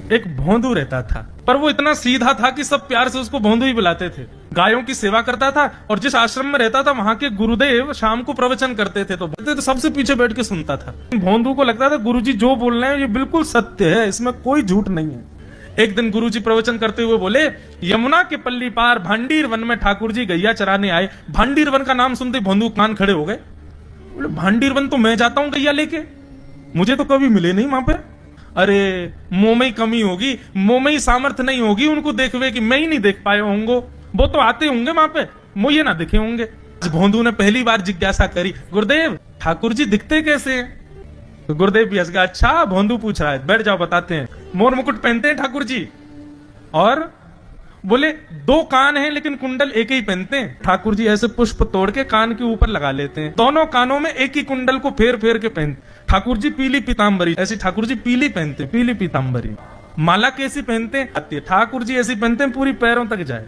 एक भोंदू रहता था, पर वो इतना सीधा था कि सब प्यार से उसको भोंदू ही बुलाते थे। गायों की सेवा करता था और जिस आश्रम में रहता था वहां के गुरुदेव शाम को प्रवचन करते थे तो सबसे पीछे बैठ के सुनता था। भोंदू को लगता था गुरुजी जो बोल रहे हैं ये बिल्कुल सत्य है, इसमें कोई झूठ नहीं है। एक दिन गुरुजी प्रवचन करते हुए बोले, यमुना के पल्ली पार भांडीर वन में ठाकुर जी गैया चराने आए। भांडीर वन का नाम सुनते भोंदू कान खड़े हो गए। बोले भांडीर वन तो मैं जाता हूं गैया लेके, मुझे तो कभी मिले नहीं वहां पे। अरे मुंह में ही कमी होगी, मुंह में ही सामर्थ्य नहीं होगी उनको देखवे कि मैं ही नहीं देख पाए होंगे, वो तो आते होंगे वहां पे, मुझे ना दिखे होंगे। भोंदू ने पहली बार जिज्ञासा करी, गुरुदेव ठाकुर जी दिखते कैसे हैं? तो गुरुदेव भी हंस गया, अच्छा भोंदू पूछ रहा है, बैठ जाओ बताते हैं। मोर मुकुट पहनते हैं ठाकुर जी, और बोले 2 कान हैं लेकिन कुंडल एक ही पहनते हैं। ठाकुर जी ऐसे पुष्प तोड़ के कान के ऊपर लगा लेते हैं, दोनों कानों में एक ही कुंडल को फेर फेर के पहनते। ठाकुर जी पीली पीताम्बरी, ऐसी ठाकुर जी पीली पहनते, पीली पीताम्बरी। माला कैसी पहनते हैं? ठाकुर जी ऐसी पहनते हैं पूरी पैरों तक जाए।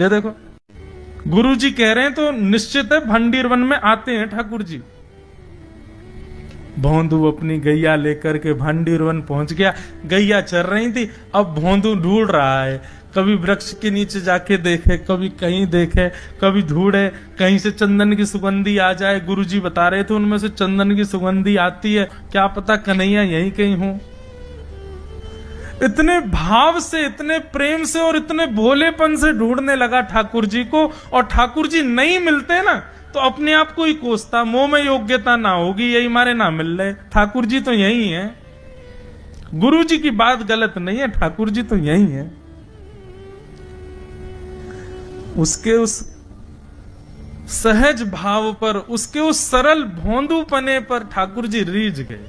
ये देखो गुरु जी कह रहे हैं तो निश्चित है भांडीर वन में आते हैं ठाकुर जी। भोंदू अपनी गैया लेकर के भांडीर वन पहुंच गया। गैया चर रही थी, अब भोंदू ढूंढ रहा है, कभी वृक्ष के नीचे जाके देखे, कभी कहीं देखे, कभी ढूंढे कहीं से चंदन की सुगंधी आ जाए। गुरुजी बता रहे थे उनमें से चंदन की सुगंधी आती है, क्या पता कन्हैया यहीं कहीं हो। इतने भाव से, इतने प्रेम से और इतने भोलेपन से ढूंढने लगा ठाकुर जी को, और ठाकुर जी नहीं मिलते ना तो अपने आप को ही कोसता, मुंह में योग्यता ना होगी यही मारे ना मिल रहे, ठाकुर जी तो यही है। गुरु जी की बात गलत नहीं है, ठाकुर जी तो यही है। उसके उस सहज भाव पर, उसके उस सरल भोंदूपने पर ठाकुर जी रीझ गए।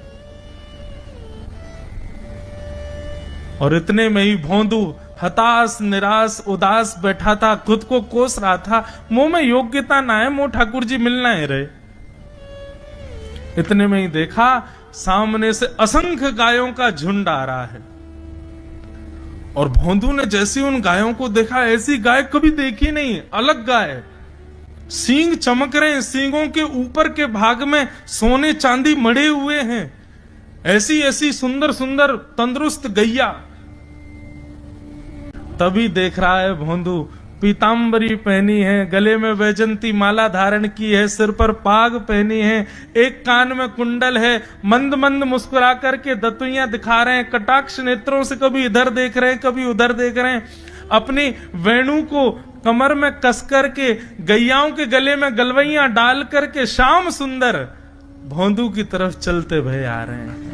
और इतने में ही भोंदू हताश, निराश, उदास बैठा था, खुद को कोस रहा था, मुंह में योग्यता ना है, मुंह ठाकुर जी मिलना है रहे। इतने में ही देखा सामने से असंख्य गायों का झुंड आ रहा है, और भोंदू ने जैसे उन गायों को देखा, ऐसी गाय कभी देखी नहीं, अलग गाय, सींग चमक रहे हैं, सींगों के ऊपर के भाग में सोने चांदी मढ़े हुए हैं, ऐसी ऐसी सुंदर सुंदर तंदुरुस्त गैया। तभी देख रहा है भोंदू, पीताम्बरी पहनी है, गले में वैजंती माला धारण की है, सिर पर पाग पहनी है, एक कान में कुंडल है, मंद मंद मुस्कुरा करके दतुइयां दिखा रहे हैं, कटाक्ष नेत्रों से कभी इधर देख रहे हैं कभी उधर देख रहे हैं, अपनी वेणु को कमर में कस करके गैयाओं के गले में गलवैयां डाल करके श्याम सुंदर भोंदू की तरफ चलते भय आ रहे हैं।